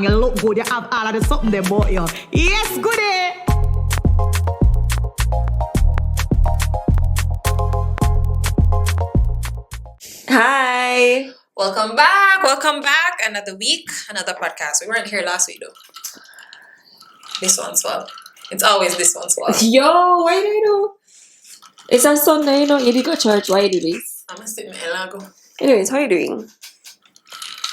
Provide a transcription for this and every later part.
You look good, you have all of the something they bought you. Yes, Goodie! Hi. Welcome back. Another week, another podcast. We weren't here last week though. This one's fault. It's always this one's fault. Yo, why do you know? It's a Sunday, you know. You did go to church. Why you do this? I'm gonna sit in Helago. Anyways, how are you doing?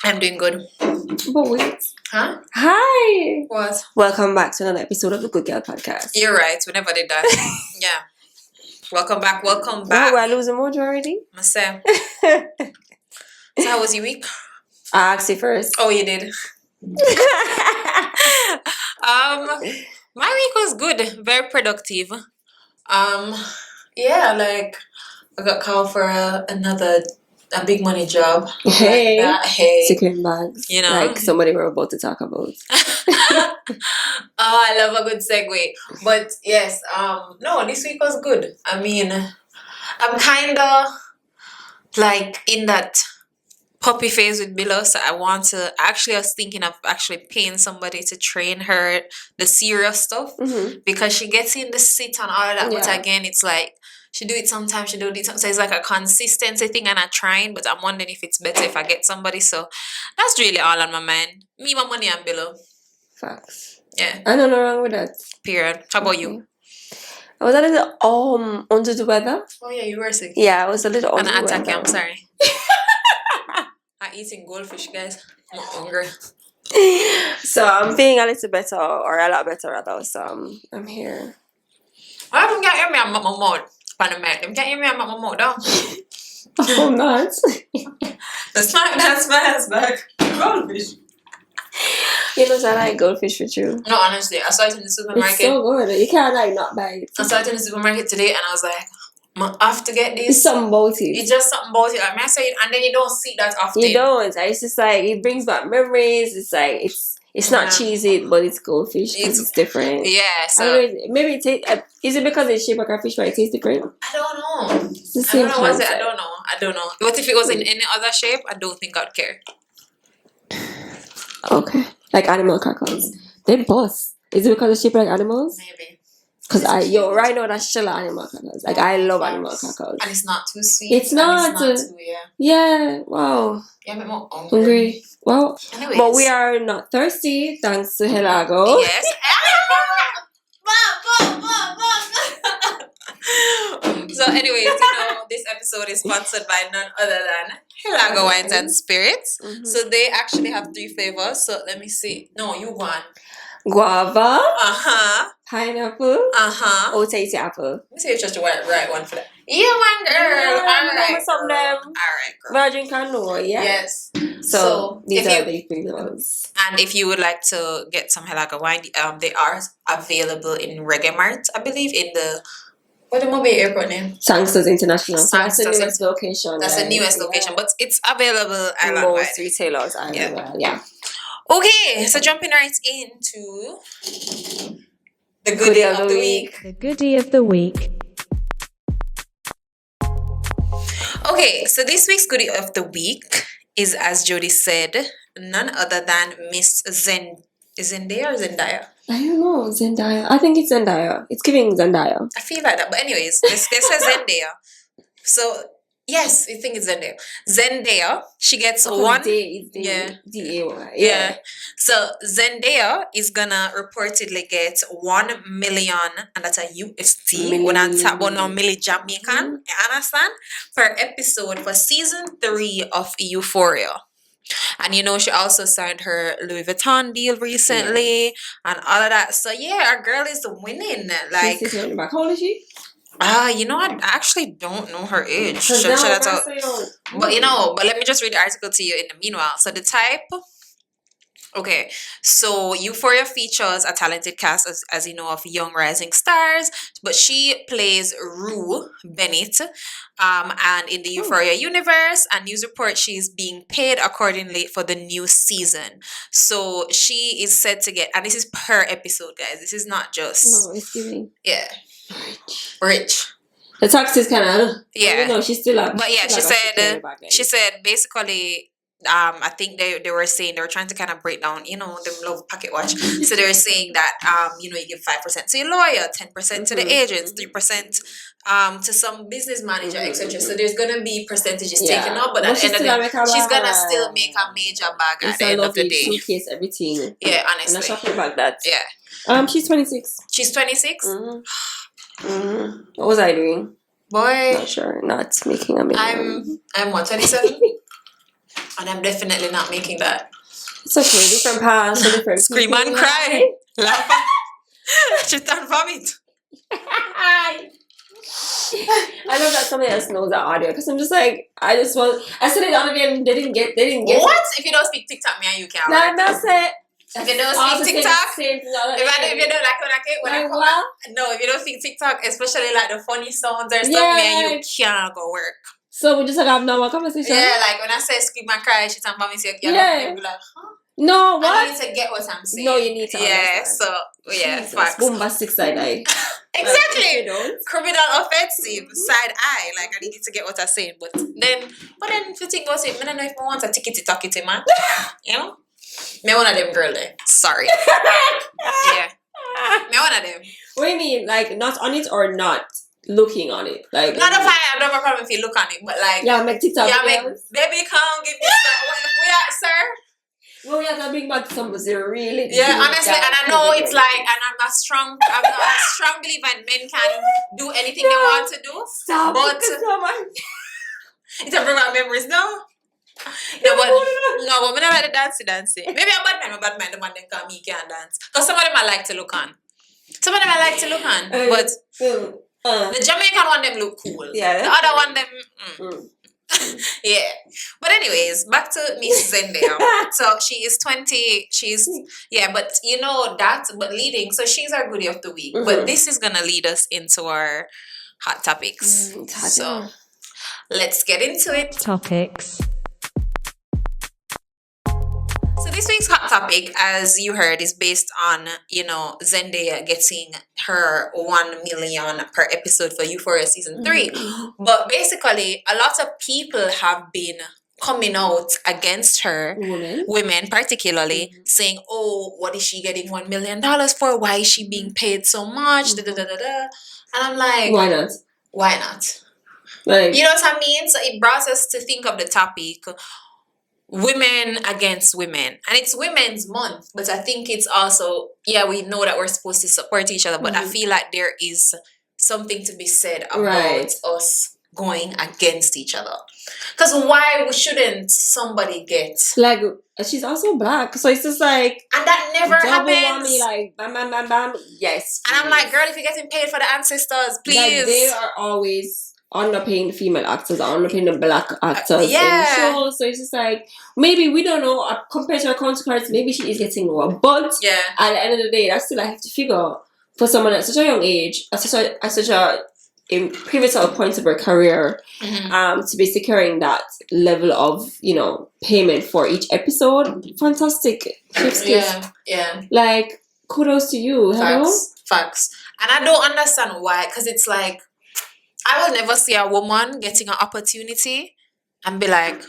I'm doing good. But wait. Huh? Hi. What? Welcome back to another episode of the Good Girl Podcast. You're right. We never did that. Yeah. Welcome back. Wow, we're losing mojo already? Myself. So how was your week? I asked you first. Oh, you did. My week was good. Very productive. Yeah, like I got called for a big money job. Hey. Like that. Hey. Secret bags. You know? Like somebody we're about to talk about. Oh, I love a good segue. But yes, no, this week was good. I mean, I'm kind of like in that puppy phase with Billo, so I was thinking of actually paying somebody to train her the serious stuff because she gets in the sit and all of that. Yeah. But again, it's like she do it sometimes, she do it sometimes. So it's like a consistency thing, and I'm trying, but I'm wondering if it's better if I get somebody. So that's really all on my mind. Me, my money, and Billo. Facts. Yeah. I don't know wrong with that. Period. How about you? I was a little under the weather. Oh yeah, you were sick. Yeah, I was a little under And I the attack you. weather. I'm sorry. I'm eating goldfish, guys. I'm hungry. So I'm feeling a little better, or a lot better rather. So I'm here. I don't get hear me. I'm at my mouth. Panameric. Them can't hear me. I'm at my mouth. Though. I'm not. That's my husband. Goldfish. You know, I like goldfish with you. No, honestly, I saw it in the supermarket. It's so good. You can't like not buy it. I saw it in the supermarket today, and I was like, I have to get this. It's something about it. It's just something about it. Like, I say it, and then you don't see that often. You don't. It's just like it brings back memories. It's like it's not cheesy, but it's goldfish. It's different. Yeah. So maybe it tastes. Is it because it's shaped like a fish, but it tastes different? I don't know. It's the same I don't know. Was it? concept. I don't know. But if it was in any other shape, I don't think I'd care. Okay, like animal crackers. They boss. Is it because it's shaped like animals? Maybe. Because right now that's still animal crackers. Like I love animal crackers. And it's not too sweet. It's not. And it's not too, Yeah. Wow. Yeah, I'm more Hungry. Well, anyways. but we are not thirsty thanks to Helago. Yes. So anyways, this episode is sponsored by none other than Helago Wines and Spirits. So they actually have 3 flavors. So let me see. No, you want Guava. Uh-huh. Pineapple. Uh-huh. Oh, taste apple. Let me see if it's just the right one for that. You one girl. Alright. Some of them. Alright, girl. Virgin canola, yeah. Yes. So these if are the flavors. And if you would like to get some Helago wine, they are available in Reggae Mart, I believe, in the what the Mobile airport name? Sangsters International. So that's the Sangsters. newest location. That's the newest location, but it's available Most island-wide. retailers are yeah. Okay, so jumping right into the goodie of the week. The Goodie of the week. Okay, so this week's goodie of the week is, as Jody said, none other than Miss Zendaya or Zendaya? I don't know, Zendaya. I think it's Zendaya. It's giving Zendaya. I feel like that. But anyways, they say Zendaya. So, yes, I think it's Zendaya. Zendaya, she gets one. D-A-Y. Yeah. So, Zendaya is gonna reportedly get 1 million, and that's a USD. When I talk about now, milli Jamaican, you understand? Per episode for season 3 of Euphoria. And she also signed her Louis Vuitton deal recently and all of that. So yeah, our girl is winning. Like, how old is she? I actually don't know her age. Should I talk? But let me just read the article to you in the meanwhile. So the type. Okay, so Euphoria features a talented cast, as you know, of young rising stars, but she plays Rue Bennett, and in the Euphoria universe, and news report, she's being paid accordingly for the new season. So she is said to get, and this is per episode, guys. This is not just it's giving rich. The tax is kind of yeah. She's still up. But yeah, she said basically I think they were saying they were trying to kind of break down, them love packet watch. So they were saying that you give 5% to your lawyer, 10% to the agents, 3% to some business manager, etc. So there's gonna be percentages taken up, but at the end of the day, she's gonna still make a major bag at the end of the day. Suitcase, everything. Yeah, honestly. And a shopping bag that. Yeah. She's 26. She's 26? What was I doing? Boy. Not sure. Not making a million. I'm what, 27? And I'm definitely not making that. It's okay. Different paths, different Scream and cry. Laugh. Shit and vomit. I love that somebody else knows that audio because I'm just like, I said it on again, they didn't get what? it. If you don't speak TikTok, me and you can't. Nah, that's it. If you don't speak TikTok, if you don't if you don't speak TikTok, especially like the funny sounds or stuff, me and you can't go work. So we just have normal conversation. Yeah, like when I say scream and cry, shit and vomit, you're be like, huh? No, what? I need to get what I'm saying. No, you need to understand. So Jesus, facts. Bombastic side eye. Exactly. Criminal offensive side eye. Like I need to get what I'm saying. But then if you think about it, I don't know if I want a tickety man. Me one of them girl there. Sorry. Yeah. Me one of them. What do you mean? Like not on it or not looking on it? Like not if I don't have a problem if you look on it, but like make TikTok. Baby come give me some. We are, sir. Well, we have to bring back some really. Yeah, honestly, and I know it's like, and I'm a strong believer in men can do anything they want to do. Stop. But it's a bring back memories, no. No, but we don't like the dancing. Maybe I'm bad man. The man them call me can't dance. Because some of them I like to look on. But the Jamaican one them look cool. Yeah. The other one them. Yeah. But anyways, back to Miss Zendaya. So she is 20. But but leading. So she's our goodie of the week. But this is gonna lead us into our hot topics. So let's get into it. Topics. So this week's hot topic, as you heard, is based on, Zendaya getting her 1 million per episode for Euphoria season 3. But basically, a lot of people have been coming out against her, women particularly, saying, oh, what is she getting $1 million for? Why is she being paid so much? Da, da, da, da, da. And I'm like, why not? Like, you know what I mean? So it brought us to think of the topic, women against women. And it's Women's Month, but I think it's also, we know that we're supposed to support each other, but I feel like there is something to be said about us going against each other. Because why shouldn't somebody get... Like, she's also black, so it's just like... And that never happens. Whammy, like, bam, bam, bam, bam. Yes. And I'm like, girl, if you're getting paid for the ancestors, please. Like, they are always... underpaying the female actors, underpaying the black actors in the show. So it's just like, maybe we don't know, compared to her counterparts, maybe she is getting more. But at the end of the day, that's still I have to figure for someone at such a young age, at such a pivotal point of her career, to be securing that level of, payment for each episode. Fantastic. Yeah. Like, kudos to you. Facts. And I don't understand why, because it's like, I will never see a woman getting an opportunity and be like,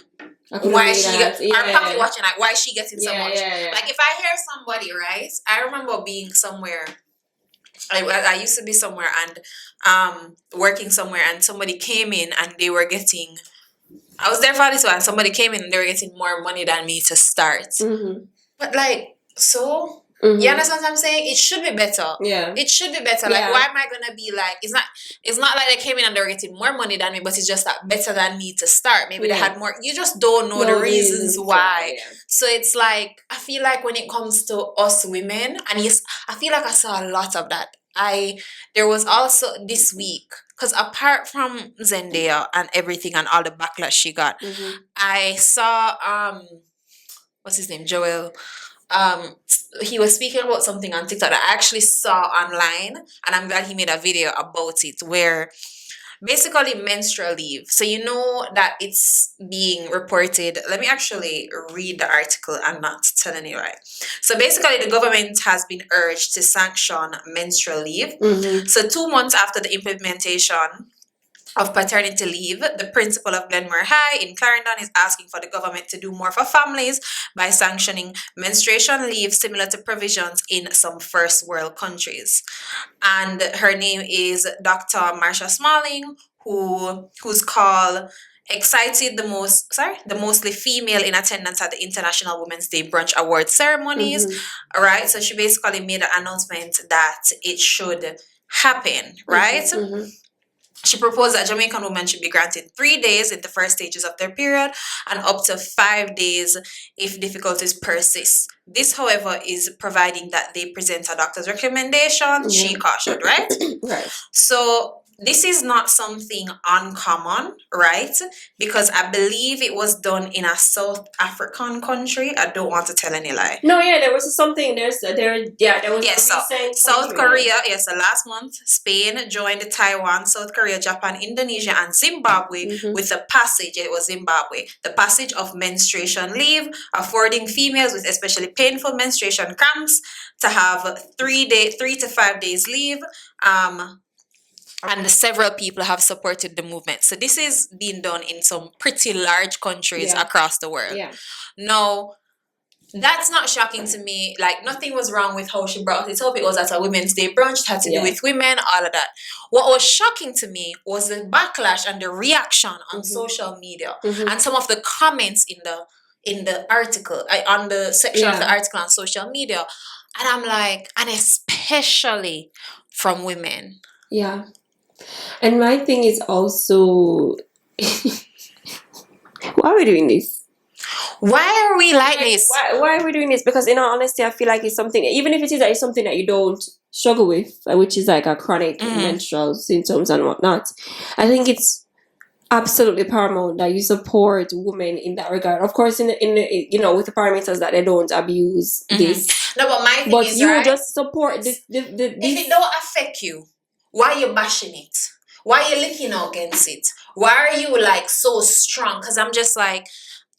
why is she getting, or pocket watching, like, why is she getting so much? Yeah. Like, if I hear somebody, right, I remember being somewhere, I used to be somewhere and working somewhere, and somebody came in and they were getting, I was there for this one, and somebody came in and they were getting more money than me to start. But like, so... You understand what I'm saying? It should be better. Yeah. It should be better. Like, why am I gonna be like, it's not like they came in and they were getting more money than me, but it's just that better than me to start. Maybe they had more. You just don't know the reasons why. Yeah. So it's like, I feel like when it comes to us women, and yes, I feel like I saw a lot of that. There was also this week, because apart from Zendaya and everything and all the backlash she got, I saw what's his name? Joel. He was speaking about something on TikTok that I actually saw online, and I'm glad he made a video about it, where basically menstrual leave. So you know that it's being reported. Let me actually read the article. I'm not telling you right. So basically the government has been urged to sanction menstrual leave. So 2 months after the implementation of paternity leave. The principal of Glenmore High in Clarendon is asking for the government to do more for families by sanctioning menstruation leave similar to provisions in some first world countries. And her name is Dr. Marsha Smalling, who's called the mostly female in attendance at the International Women's Day brunch award ceremonies. Mm-hmm. Right, so she basically made an announcement that it should happen, right? Mm-hmm. She proposed that Jamaican women should be granted 3 days in the first stages of their period and up to 5 days if difficulties persist. This, however, is providing that they present a doctor's recommendation, she cautioned, right? Right. So this is not something uncommon, right? Because I believe it was done in a South African country. I don't want to tell any lie. No, yeah, there was something. There was South Korea. Yes, so last month, Spain joined Taiwan, South Korea, Japan, Indonesia, and Zimbabwe with the passage. It was Zimbabwe. The passage of menstruation leave, affording females with especially painful menstruation cramps to have 3 to 5 days leave. And several people have supported the movement. So this is being done in some pretty large countries across the world. Yeah. Now, that's not shocking to me. Like, nothing was wrong with how she brought it up. It was at a Women's Day brunch. It had to do with women, all of that. What was shocking to me was the backlash and the reaction on social media and some of the comments in the article, on the section of the article on social media. And I'm like, and especially from women. Yeah. And my thing is also, why are we doing this? Why are we like this? Why are we doing this? Because in all honesty, I feel like it's something, even if it is it's something that you don't struggle with, which is like a chronic menstrual symptoms and whatnot, I think it's absolutely paramount that you support women in that regard. Of course, in the with the parameters that they don't abuse this. No, but my thing but is, you right? just support this. If it don't affect you, why are you bashing it? Why are you licking against it? Why are you like so strong? Because I'm just like,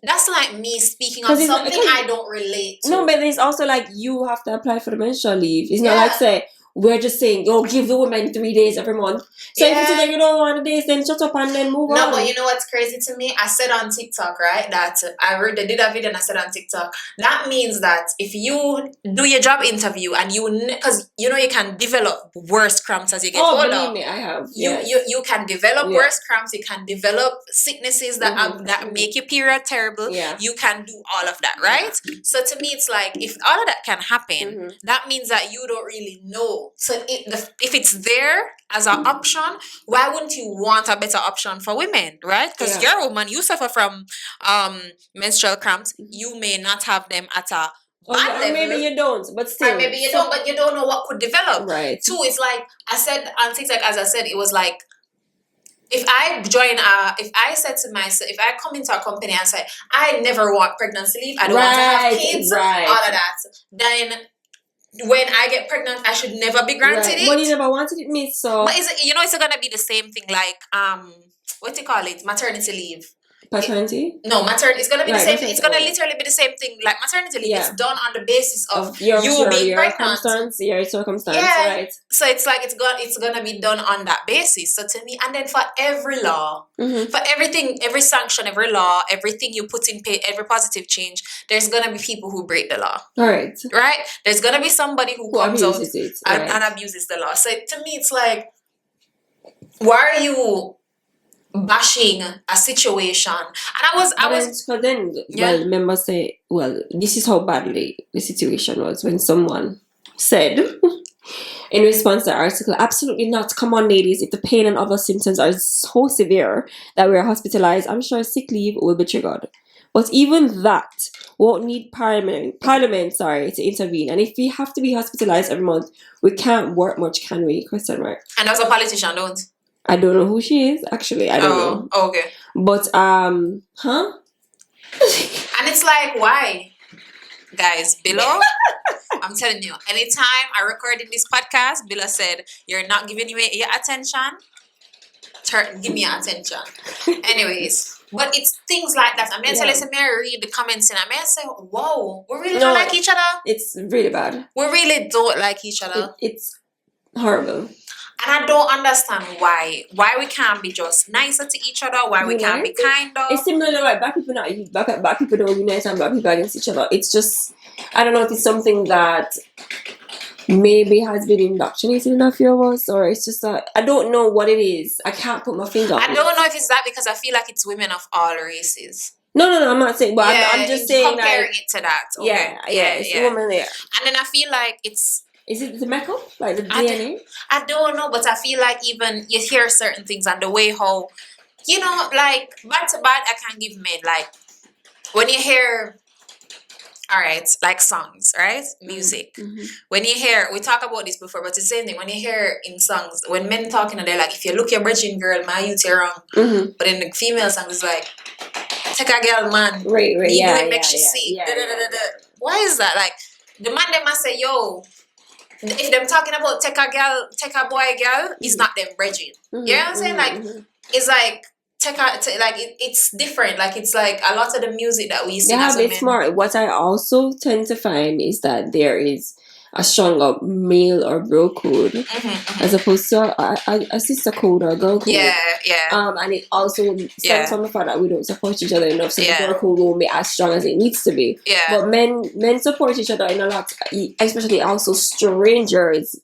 that's like me speaking on something I don't relate to. No, but it's also like you have to apply for the menstrual leave. It's not like say we're just saying, give the women 3 days every month. So if you say that you don't want the days, then shut up and then move on. No, but you know what's crazy to me? I said on TikTok, right, that I did a video and I said on TikTok, that means that if you do your job interview and because you can develop worse cramps as you get older. Believe me, I have. You can develop worse cramps. You can develop sicknesses that make your period terrible. Yeah. You can do all of that, right? So to me, it's like, if all of that can happen, that means that you don't really know. So if it's there as an option, why wouldn't you want a better option for women, right? Because you're a woman, you suffer from menstrual cramps. You may not have them at a bad level. Maybe you don't, but still. Or maybe you don't, but you don't know what could develop. Right. Two, it's like I said on TikTok, as I said, it was like, if I said to myself, if I come into a company and say, I never want pregnancy leave, I don't want to have kids, all of that, then when I get pregnant, I should never be granted it. But you never wanted it, miss. So. But it's gonna be the same thing like what do you call it? Maternity leave. Paternity? No, maternity. It's gonna be the same thing. It's gonna literally be the same thing. Like maternity leave, it's done on the basis of you being pregnant. Your circumstance, yeah. right? So it's like it's gonna be done on that basis. So to me, and then for every law, for everything, every sanction, every law, everything you put in place, every positive change, there's gonna be people who break the law. Right. There's gonna be somebody who comes out and abuses the law. So to me, it's like, why are you bashing a situation? And members say, this is how badly the situation was when someone said in response to the article, absolutely not, come on ladies, if the pain and other symptoms are so severe that we're hospitalized, I'm sure sick leave will be triggered. But even that won't need parliament to intervene. And if we have to be hospitalized every month, we can't work much, can we? ? And as a politician, don't. I don't know who she is, actually. I don't know. Oh, okay. But, And it's like, why? Guys, below, I'm telling you, anytime I recorded this podcast, Billa said, you're not giving me your attention. Give me your attention. Anyways, but it's things like that. I mean, I read the comments and I say, whoa, we really don't like each other. It's really bad. We really don't like each other. It's horrible. And I don't understand why we can't be just nicer to each other, why we can't be kinder. It's similar like black people black people don't unite and black people against each other. It's just, I don't know if it's something that maybe has been indoctrinated in a few of us, or it's just that I don't know what it is. I can't put my finger on it. I don't know if it's that, because I feel like it's women of all races. No, I'm not saying, but I'm just saying comparing it to that. Okay. It's women there. And then I feel like it's... Is it the makeup? Like the DNA? I don't know, but I feel like even you hear certain things and the way how, you know, like, bad to bad, I can't give men, like, when you hear, all right, like songs, right? Music. Mm-hmm. When you hear, we talk about this before, but it's the same thing. When you hear in songs, when men talking, and they're like, if you look your virgin girl, my youth, you're wrong. Mm-hmm. But in the female songs, it's like, take a girl, man. Right, it makes you see. Why is that? Like, the man, they must say, yo, if them talking about take a girl, take a boy girl, it's not them bridging. Mm-hmm. You know what I'm saying? Like, it's like it's different. Like, it's like a lot of the music that we see. They have it smart. What I also tend to find is that there is a stronger male or bro code, as opposed to a sister code or a girl code. Yeah. And it also stems from the fact that we don't support each other enough, so the girl code won't be as strong as it needs to be. Yeah. But men support each other in a lot, especially also strangers.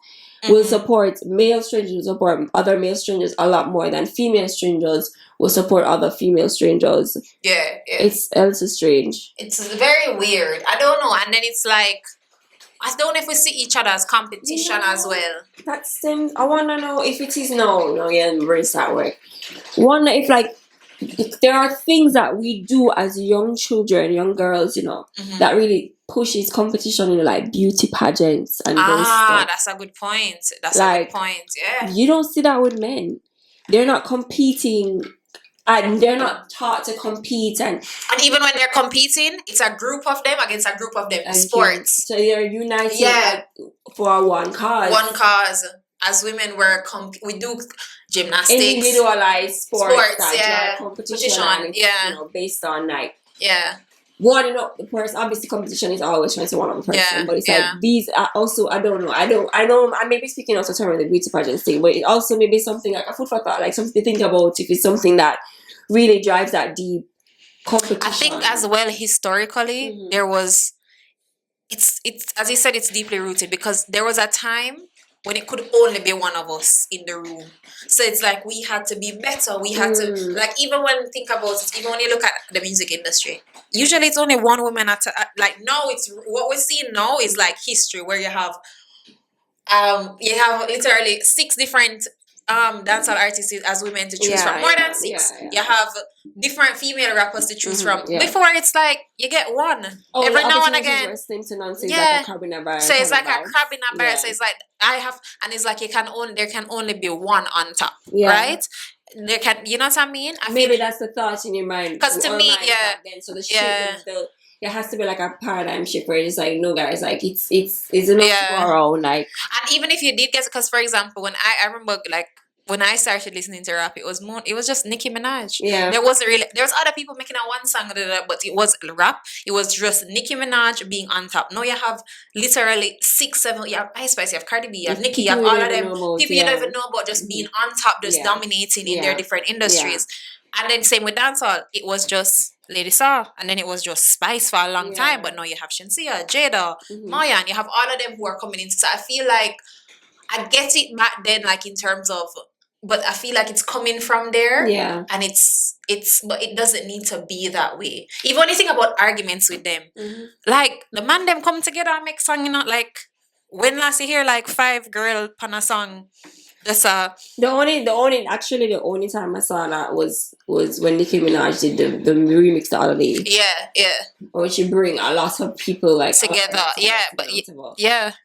Will support male strangers, support other male strangers a lot more than female strangers will support other female strangers. Yeah. It's strange. It's very weird. I don't know. And then it's like, I don't know if we see each other as competition as well. That seems. I want to know if it is no, yeah, embrace that work. Wonder if there are things that we do as young children, young girls, that really pushes competition in like beauty pageants and those stuff. That's a good point. Yeah. You don't see that with men. They're not competing. And they're not taught to compete, and even when they're competing, it's a group of them against a group of them in sports. So they're united for one cause. One cause. As women, we do gymnastics, individualized sports competition, and, based on like one up the person. Obviously, competition is always trying to one up the person, but it's like these are also. I don't know. I know. I may be speaking also term of the beauty pageant thing, but it also may be something like a food for thought, like something to think about if it's something that really drives that deep competition. I think as well historically there was. It's as you said, it's deeply rooted because there was a time when it could only be one of us in the room. So it's like we had to be better. We had to, like, even when think about it, even when you look at the music industry, usually it's only one woman like now it's what we're seeing now is like history where you have literally 6 different dancehall artists as women to choose from. More than 6. You have different female rappers to choose from. Before it's like you get one every now and again. So it's like a crab in a barrel. So it's like a crab in a barrel. So it's like and it's like there can only be one on top, right? There can, you know what I mean? Maybe that's the thought in your mind. Because to me, then, so the shift there has to be like a paradigm shift where it's like, no guys, like it's enough tomorrow, like. And even if you did get, because for example, when I remember like when I started listening to rap, it was just Nicki Minaj. Yeah. There was other people making a one song, but it was rap. It was just Nicki Minaj being on top. Now you have literally 6, 7. You have Ice Spice, you have Cardi B, you have Nicki, you have all of them. People you don't even know about just being on top, just dominating in their different industries. And then same with dancehall, it was just Lady Saw, and then it was just Spice for a long time. But now you have Shinsia, Jada, Maya, and you have all of them who are coming in. So I feel like I get it back then, like in terms of, but I feel like it's coming from there. Yeah. And but it doesn't need to be that way. Even when you think about arguments with them, like the man them come together and make song, like when last you hear like 5 girl pan a song. That's the only time I saw that was when Nicki Minaj did the remix the other day. Yeah. Or she bring a lot of people like together.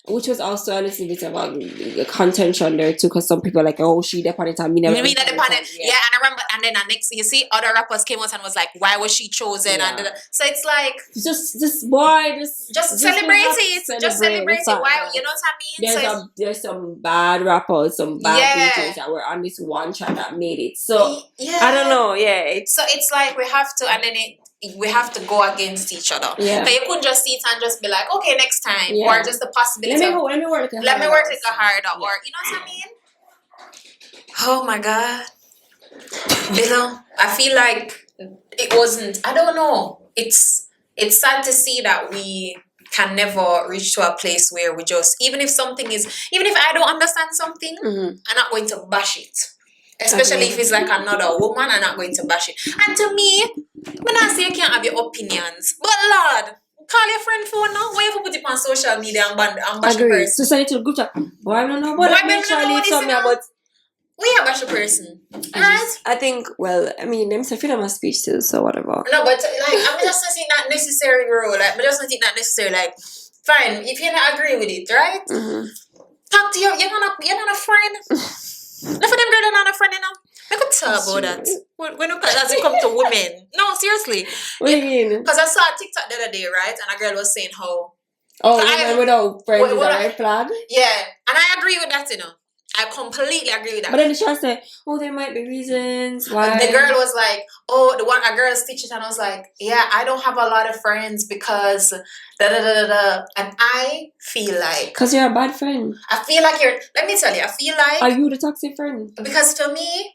Which was also a little bit about the contention there too, because some people are like, oh, she did on it and me never. Yeah, and I remember, and then the next thing you see, other rappers came out and was like, why was she chosen? Yeah. And so it's like just celebrate it. Just celebrate it. Why, you know what I mean? There's some bad rappers, some bad DJs that were on this one track that made it. So I don't know. So it's like we have to, and then we have to go against each other. Yeah. So you couldn't just sit and just be like, okay, next time, or just the possibility. Let me work it harder, or you know what I mean? Oh my God. I feel like it wasn't, I don't know. It's sad to see that we can never reach to a place where we just, even if I don't understand something, I'm not going to bash it. Especially if it's like another woman, I'm not going to bash it. And to me, when I say you can't have your opinions, but Lord, call your friend phone now. Why you put it on social media and bash a person? So send it to the group chat. Boy, I don't know what I make sure leave something about. We have bash a person, right? I think. Well, I mean, them say freedom of speech too, so whatever. No, but like I'm just not saying that necessary, bro. Like, I'm just not think that necessary. Like, fine, if you not agree with it, right? Talk to your. You're not a friend. Not for them girl, they're not a friend, you know. I could talk about that. When as it comes to women. No, seriously. What do you mean? Because I saw a TikTok the other day, right? And a girl was saying how... women without friends is a red flag? Yeah. And I agree with that, you know. I completely agree with that. But then she said, there might be reasons why. And the girl was like, a girl stitched and I was like, yeah, I don't have a lot of friends because da-da-da-da-da. And I feel like... Because you're a bad friend. I feel like let me tell you, I feel like... Are you the toxic friend? Because for me,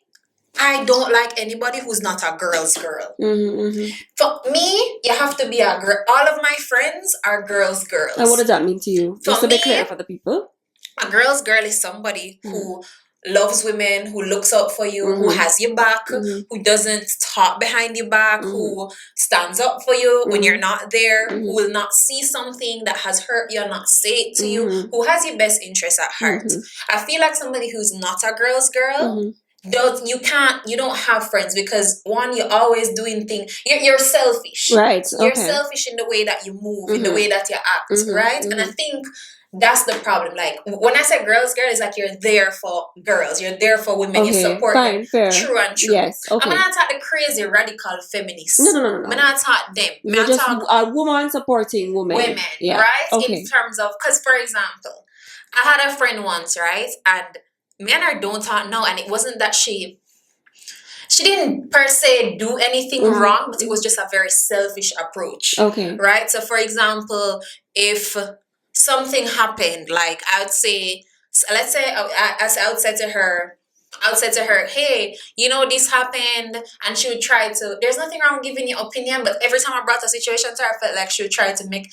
I don't like anybody who's not a girl's girl. For me, you have to be a girl. All of my friends are girls' girls. And what does that mean to you? Just to be clear for the people. A girl's girl is somebody who loves women, who looks out for you, who has your back, who doesn't talk behind your back, who stands up for you when you're not there, who will not see something that has hurt you and not say it to you, who has your best interest at heart. I feel like somebody who's not a girl's girl, you don't have friends because one, you're always doing things, you're selfish. Right. Okay. You're selfish in the way that you move, in the way that you act, right? And I think that's the problem. Like when I say girls, girl, it's like you're there for girls, you're there for women, you support them. Fair. True and true. Yes. Okay. I'm not talking the crazy radical feminists. No. I'm not talking them. You're just a woman supporting women. Right? Okay. In terms of, because for example, I had a friend once, right? And me and her don't talk now, and it wasn't that she didn't per se do anything wrong, but it was just a very selfish approach. Okay. Right? So for example, if something happened, like I would say, let's say I would say to her, hey, this happened, and she would try to, there's nothing wrong with giving your opinion, but every time I brought a situation to her, I felt like she would try to make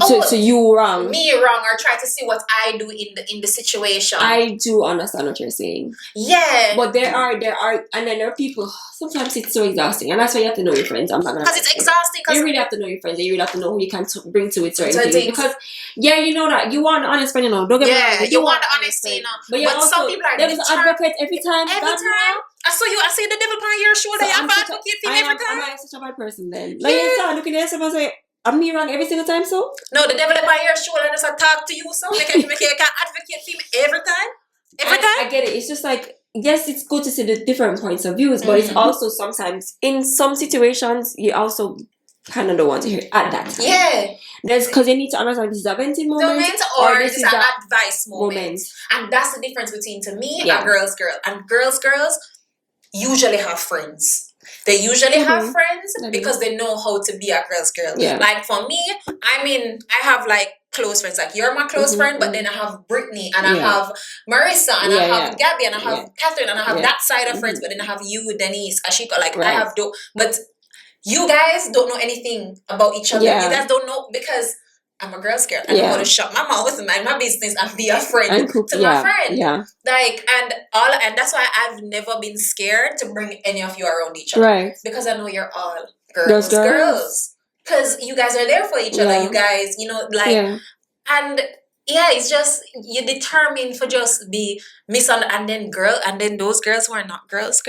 so you wrong. Me wrong, or try to see what I do in the situation. I do understand what you're saying. Yeah. But there are, and then there are people, sometimes it's so exhausting, and that's why you have to know your friends. I'm not gonna. Because it's exhausting. You really have to know your friends. You really have to know who you can bring to it certain things. Because, you know that you want the honest friend, don't get me wrong. You want the honesty, But also, some people are there's an advocate every time. Every time. I see the devil on your shoulder. You have to advocate for every time. I'm such a bad person then. Like, you start looking at yourself and say, am I wrong every single time, so? No, the devil on your shoulder just talk to you, so you can advocate for him every time. Every time. I get it. It's just like, yes, it's good to see the different points of views, but it's also sometimes, in some situations, you also kind of don't want to hear it at that time. Yeah. There's, because you need to understand this is a venting moment or this is an advice moment. And that's the difference between, to me, a girl's girl. And girls usually have friends. They usually have friends because they know how to be a girl's girl. Yeah. Like for me, I have like close friends. Like you're my close friend, but then I have Brittany and I have Marissa and I have Gabby and I have Catherine and I have that side of friends, but then I have you, Denise, Ashika. Like I have but you guys don't know anything about each other. You guys don't know because I'm a girl's girl. I'm going to shut my mouth and mind my business and be a friend to my friend. Yeah. Like and that's why I've never been scared to bring any of you around each other. Right. Because I know you're all girls. Because you guys are there for each other. You guys, and it's just you're determined for just be misunderstood and then those girls who are not girls,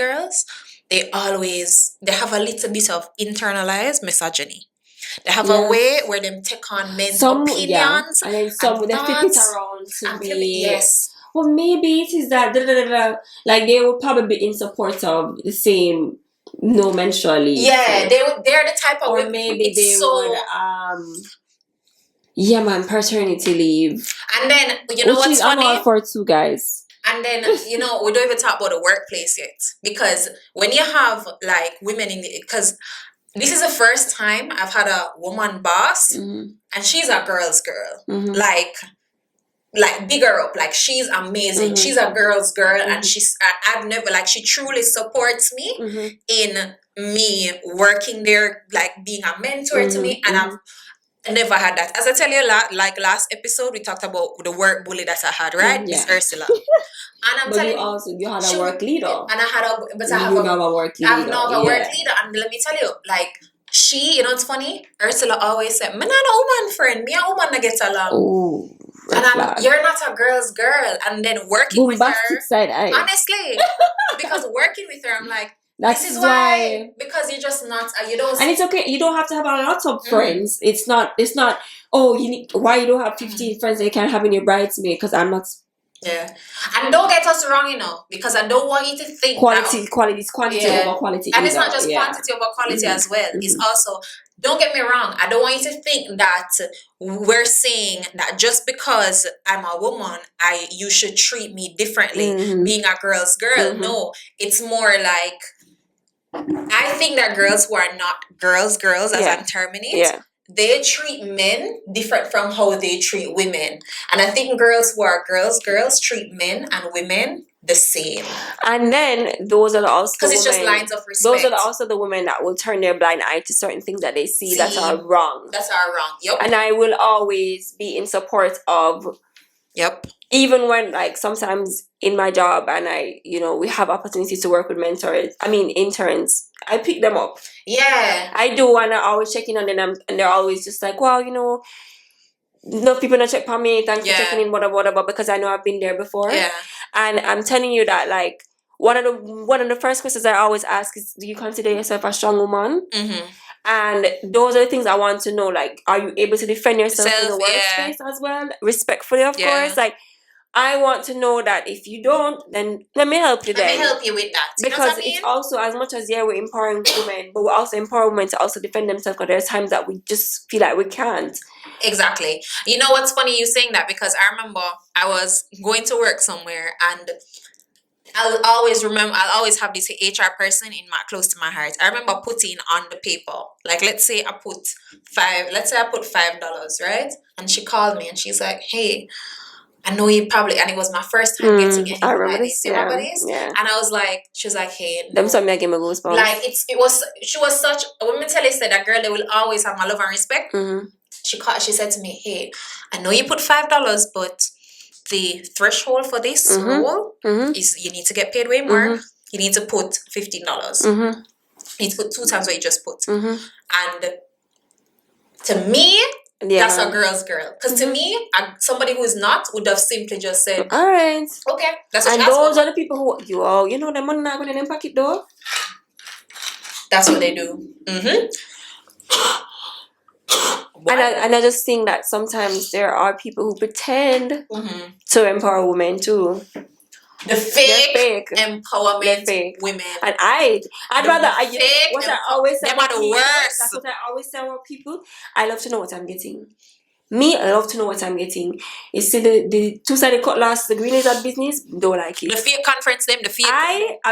they have a little bit of internalized misogyny. They have a way where they take on men's opinions. And then some they flip it around to be. Well, maybe it is that like they would probably be in support of the same no menstrual leave. Yeah, they're the type of, or maybe they would paternity leave. And then what's funny? I'm all for too, guys. And then, we don't even talk about the workplace yet. Because when you have, like, women because this is the first time I've had a woman boss, and she's a girl's girl. Like, like big her up, like she's amazing. She's a girl's girl, and I've never like she truly supports me in me working there, like being a mentor to me, and I've never had that. As I tell you, like last episode, we talked about the work bully that I had, right? Miss Ursula. And I'm telling you had a work leader, and I had a, but I have a work leader. I have now a work leader, and let me tell you, like she, you know, it's funny. Ursula always said, "Me not a woman friend. Me a woman that gets along." Oh, and you're not a girl's girl. And then working with her, honestly, because working with her, I'm like, this is why, because you're just not, you don't. And it's okay. You don't have to have a lot of friends. It's not. Oh, you need. Why you don't have 15 friends that you can't have in your bridesmaid? Because I'm not. Yeah, and don't get us wrong, you know, because I don't want you to think quality is quantity over quality, and it's not just quantity over quality as well. It's also, don't get me wrong, I don't want you to think that we're saying that just because I'm a woman, you should treat me differently, being a girl's girl. No, it's more like I think that girls who are not girls, as I'm terming it, they treat men different from how they treat women. And I think girls who are girls treat men and women the same. And then those are also because it's just lines of respect. Those are also the women that will turn their blind eye to certain things that they see that are wrong. Yep. And I will always be in support of. Yep. Even when, like, sometimes in my job and we have opportunities to work with interns, I pick them up. Yeah. I do, and I always check in on them, and they're always just like, wow, no people not check on me, thanks for checking in, whatever, because I know I've been there before. Yeah. And I'm telling you that, like, one of the first questions I always ask is, do you consider yourself a strong woman? And those are the things I want to know. Like, are you able to defend yourself in the workspace as well? Respectfully, of course. Like, I want to know that if you don't, then let me help you then. Let me help you with that. Because it's also, as much as, we're empowering women, but we're also empowering women to also defend themselves, because there's times that we just feel like we can't. Exactly. You know what's funny you saying that? Because I remember I was going to work somewhere, and I'll always have this HR person close to my heart. I remember putting on the paper, like, let's say I put $5, right? And she called me and she's like, hey, I know you probably, and it was my first time getting it. I remember this. Yeah. And I was like, she was like, hey, no. Them something I gave me goosebumps. Like, she was such, when me tell you, said that girl, they will always have my love and respect. She said to me, hey, I know you put $5, but the threshold for this role is you need to get paid way more. You need to put $15. You need to put 2 times what you just put. And to me, that's a girl's girl. Because to me, somebody who is not would have simply just said, all right, okay, that's what. And those are the people who the money not going in their pocket though. That's what they do. And I just think that sometimes there are people who pretend to empower women too. The fake empowerment women. And I'd rather what I always say about the worst. That's what I always tell about people. I love to know what I'm getting. I love to know what I'm getting. You see the two-sided cutlass, the green is at business, don't like it. The fake conference them, the fake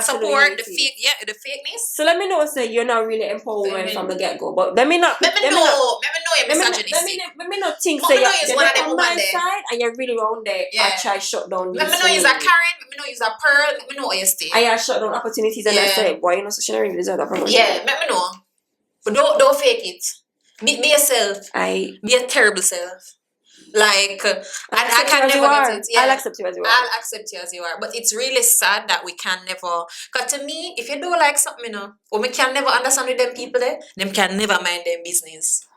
support, the fakeness. So let me know, say you're not really empowering from the get-go. But let me know you're misogynist. Let me not think say you're on my side and you're really around there. I try shut down this. Let me know you're a Karen, let me know you're a Pearl, let me know what you stay. I shut down opportunities and I say, boy, so she really deserve that promotion. Yeah, let me know. But don't fake it. Be yourself. Be a terrible self. Like, I can never get it. Yeah. I'll accept you as you are. I'll accept you as you are. But it's really sad that we can never. Because to me, if you do like something, or we can never understand with them people there, them can never mind their business.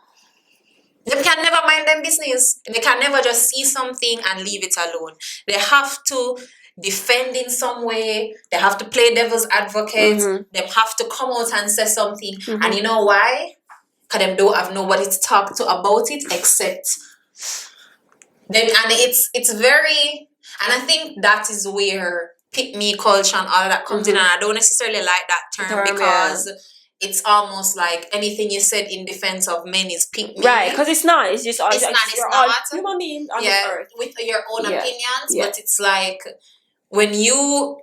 They can never mind their business. They can never just see something and leave it alone. They have to defend in some way. They have to play devil's advocate. They have to come out and say something. And you know why? Because them don't have nobody to talk to about it except them. And it's very, and I think that is where pick me culture and all that comes in. And I don't necessarily like that term because it's almost like anything you said in defense of men is pick me. Right, because it's not. It's just all it's not human beings on this earth. With your own opinions, but it's like when you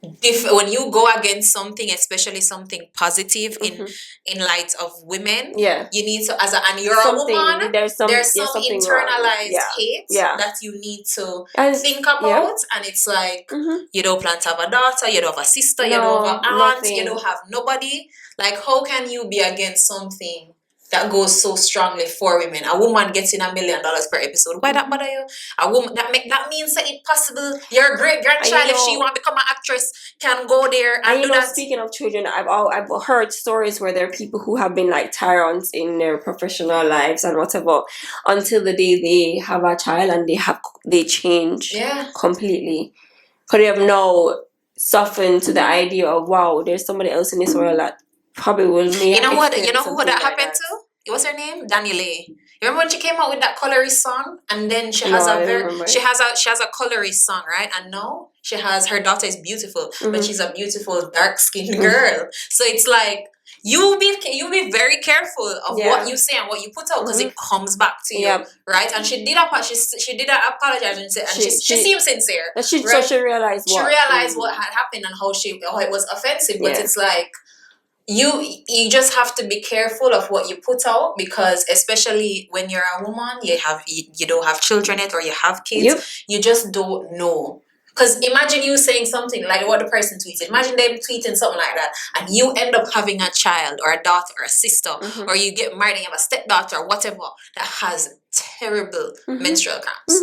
if when you go against something, especially something positive in light of women, you need to and you're a woman, there's some internalized hate that you need to think about, and it's like you don't plan to have a daughter, you don't have a sister, you don't have an aunt, you don't have nobody. Like, how can you be against something that goes so strongly for women? A woman getting $1 million per episode. Why that bother you? A woman that means that it's possible. Your great grandchild, if she want to become an actress, can go there and do that. Speaking of children, I've heard stories where there are people who have been like tyrants in their professional lives and whatever until the day they have a child and they change completely. Because they have now softened to the idea of, wow, there's somebody else in this world that probably will make. You know who that happened to? What's her name? Danielle. You remember when she came out with that colorist song, and then she has a colorist song, right? And now her daughter is beautiful, but she's a beautiful dark skinned girl. So it's like you be very careful of what you say and what you put out, because it comes back to you, right? And she did apologize and she seemed sincere. She realized what had happened and how it was offensive, but it's like. You just have to be careful of what you put out, because especially when you're a woman, you don't have children yet, or you have kids, you just don't know. Because imagine you saying something like what the person tweeted. Imagine them tweeting something like that, and you end up having a child or a daughter or a sister, or you get married and you have a stepdaughter or whatever that has terrible menstrual cramps.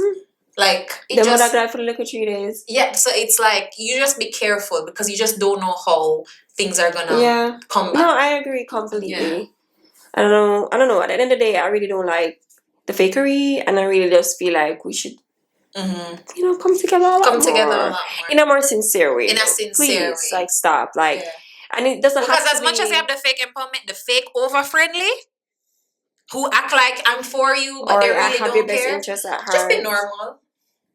Like the mother died for like 3 days. Yeah, so it's like you just be careful, because you just don't know how things are gonna come back. No, I agree completely. Yeah. I don't know. At the end of the day, I really don't like the fakery, and I really just feel like we should, come together a lot more. In a more sincere way. Please, like, stop, like, and it doesn't because have to as much as you have the fake empowerment, the fake over friendly, who act like I'm for you, but they really don't care. Just be normal.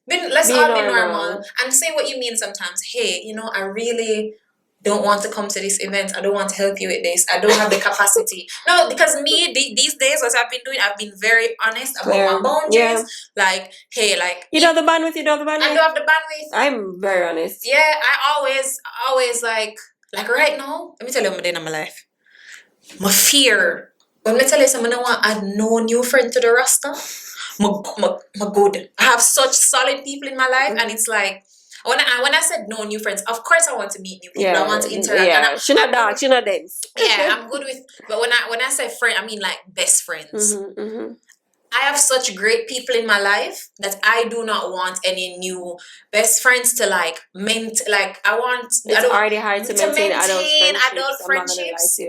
Let's all be normal and say what you mean sometimes. Hey, I really don't want to come to this event. I don't want to help you with this. I don't have the capacity. No, because these days, what I've been doing, I've been very honest about my boundaries. Yeah. Like, hey, like... You don't have the bandwidth? I don't have the bandwidth. I'm very honest. Yeah, I always like right now, let me tell you what I'm doing in my life. My fear. When I tell you something, I want to add no new friend to the roster. My good. I have such solid people in my life, and it's like when I said no new friends, of course I want to meet new people. I want to interact. Yeah, she not dark, she not dense. Yeah, I'm good with. But when I say friend, I mean like best friends. I have such great people in my life that I do not want any new best friends to I want. It's already hard to maintain adult friendships.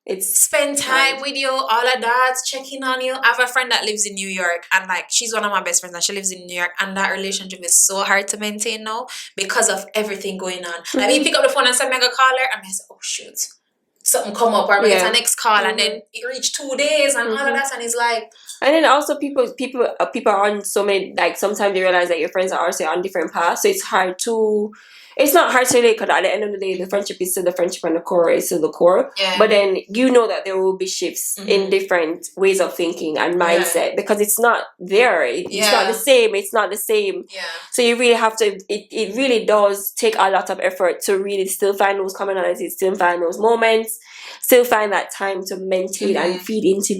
It's spend time with you, all of that, checking on you. I have a friend that lives in New York, and she's one of my best friends, and she lives in New York, and that relationship is so hard to maintain now because of everything going on. Like, you pick up the phone and say, "Mega call her," and I say, "Oh shoot, something come up," or it's a next call, and then it reached 2 days and all of that, and it's like. And then also people are on so many, like, sometimes you realize that your friends are also on different paths, so it's not hard to relate, because at the end of the day, the friendship is still the friendship, and the core is still the core. Yeah. But then you know that there will be shifts in different ways of thinking and mindset, because it's not there. It's not the same. It's not the same. Yeah. So you really have to. It really does take a lot of effort to really still find those commonalities, still find those moments, still find that time to maintain and feed into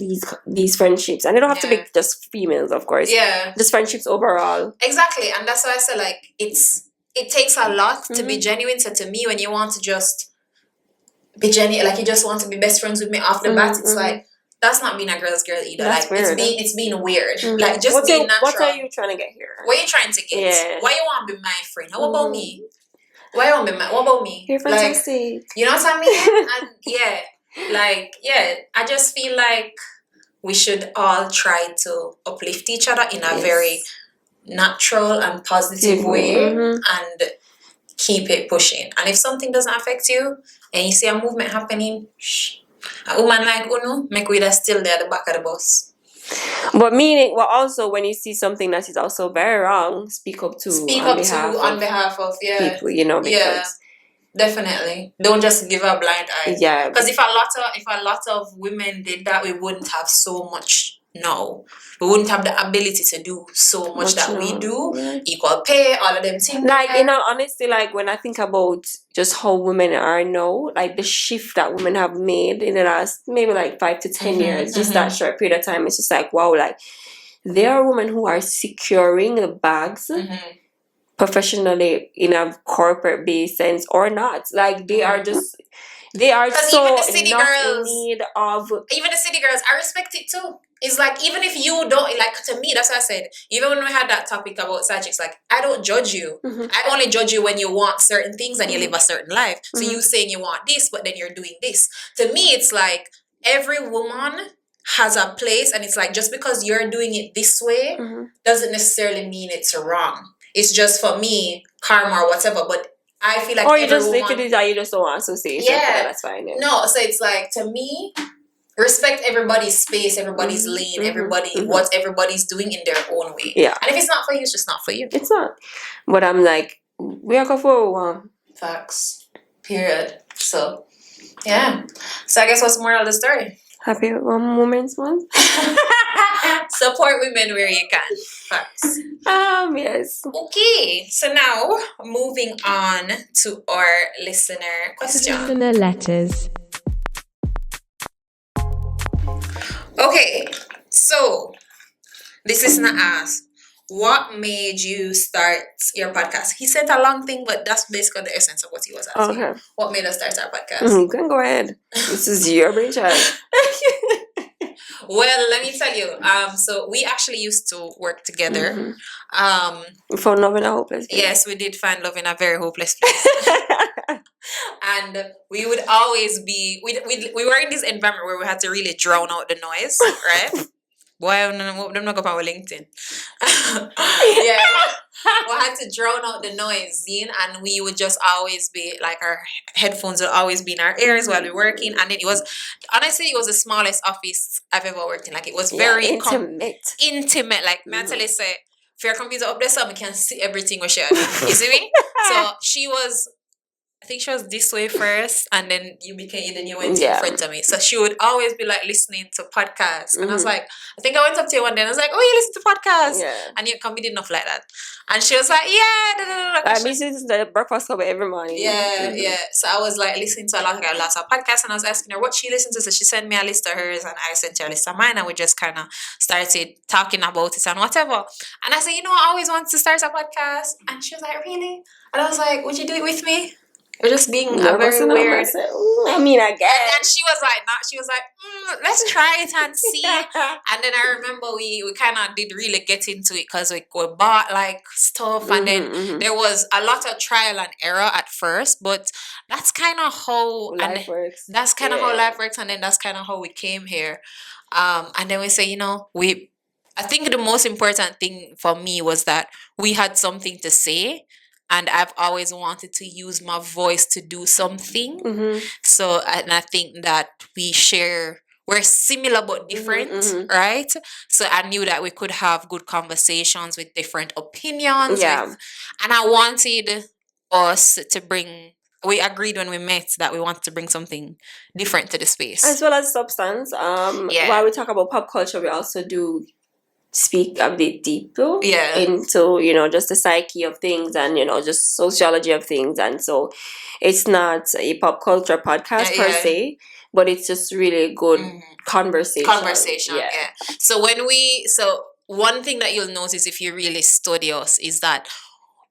these friendships. And they don't have to be just females, of course. Yeah. Just friendships overall. Exactly, and that's why I say it takes a lot to be genuine. So to me, when you want to just be genuine, like you just want to be best friends with me off the bat, it's like that's not being a girl's girl either. That's like weird. It's being weird. Like just being natural. What are you trying to get here? What are you trying to get? Yeah. Why you want to be my friend? How about me? Why you want to be my? What about me? You're fantastic. You know what I mean? And I just feel like we should all try to uplift each other in a very natural and positive way, and keep it pushing. And if something doesn't affect you and you see a movement happening, a woman like Uno, make we that still there at the back of the bus. But also when you see something that is also very wrong, speak up on behalf of people, because definitely don't just give a blind eye. Yeah, because if a lot of women did that, we wouldn't have so much No. We wouldn't have the ability to do so much that we do. Right. Equal pay, all of them things. Like, in all honesty, like when I think about just how women are now, like the shift that women have made in the last maybe like 5 to 10 years, just that short period of time, it's just like, wow, like there are women who are securing the bags professionally in a corporate based sense or not. Like they are just they are so even the city not girls, in need of even the city girls, I respect it too. It's like, even if you don't, like, to me, that's what I said. Even when we had that topic about side chicks, like, I don't judge you. I only judge you when you want certain things and you live a certain life. So you saying you want this, but then you're doing this. To me, it's like every woman has a place, and it's like, just because you're doing it this way doesn't necessarily mean it's wrong. It's just, for me, karma or whatever. But I feel like, or you just think it is that you just don't want association. Yeah, that's fine. Yeah. No, so it's like, to me, respect everybody's space, everybody's lane, what everybody's doing in their own way. Yeah. And if it's not for you, it's just not for you. It's not. But I'm like, we are going for one. Facts. Period. So, yeah. So I guess what's the moral of the story? Happy Women's Month. Support women where you can. Facts. Yes. Okay. So now, moving on to our listener question. Listener letters. Okay, so this listener asked, what made you start your podcast? He sent a long thing, but that's basically the essence of what he was asking. Okay. What made us start our podcast? You can go ahead. This is your brainchild. Well, let me tell you. So we actually used to work together. We found love in a hopeless place. Yes, we did find love in a very hopeless place. And we would always be, we were in this environment where we had to really drown out the noise, right? Boy, I'm not going to go on LinkedIn. Yeah. We had to drown out the noise, and we would just always be, like, our headphones would always be in our ears while we were working. And then it was the smallest office I've ever worked in. Like, it was very intimate. Like, mentally say, if your computer up there, so we can see everything we share. You see me? So I think she was this way first, and then you went in front of me. So she would always be like listening to podcasts. And I was like, I think I went up to you one day and I was like, oh, you listen to podcasts? Yeah. And you come, we did enough like that. And she was like, yeah. I listen to the breakfast club every morning. Yeah, yeah. So I was like listening to a lot of podcasts, and I was asking her what she listened to. So she sent me a list of hers, and I sent her a list of mine, and we just kind of started talking about it and whatever. And I said, I always wanted to start a podcast. And she was like, really? And I was like, would you do it with me? We're just being a very weird. I mean, I guess. And she was like, let's try it and see. And then I remember we kind of did really get into it because we bought like stuff, and then there was a lot of trial and error at first, but that's kind of how life works. That's kind of how life works, and then that's kind of how we came here. And then we say, I think the most important thing for me was that we had something to say. And I've always wanted to use my voice to do something. So, and I think that we're similar but different, right? So I knew that we could have good conversations with different opinions. And I wanted us to we agreed when we met that we want to bring something different to the space. As well as substance. While we talk about pop culture, we also do speak a bit deeper into just the psyche of things and just sociology of things, and so it's not a pop culture podcast per se, but it's just really good conversation. So one thing that you'll notice if you really study us is that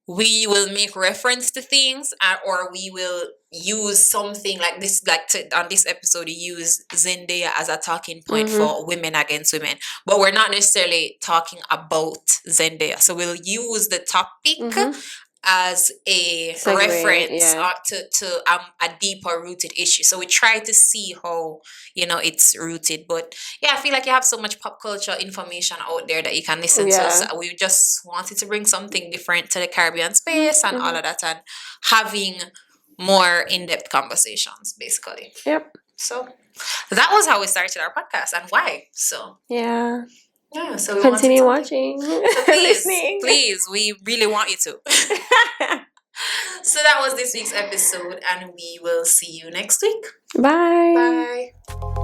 we will make reference to things, or we will use something like this, on this episode, you use Zendaya as a talking point for women against women, but we're not necessarily talking about Zendaya. So we'll use the topic as a reference to a deeper rooted issue. So we try to see how it's rooted. But I feel like you have so much pop culture information out there that you can listen to. So we just wanted to bring something different to the Caribbean space and all of that, and having more in-depth conversations, basically. Yep. So that was how we started our podcast and why. So so we continue watching. So please, we really want you to. So that was this week's episode, and we will see you next week. Bye. Bye.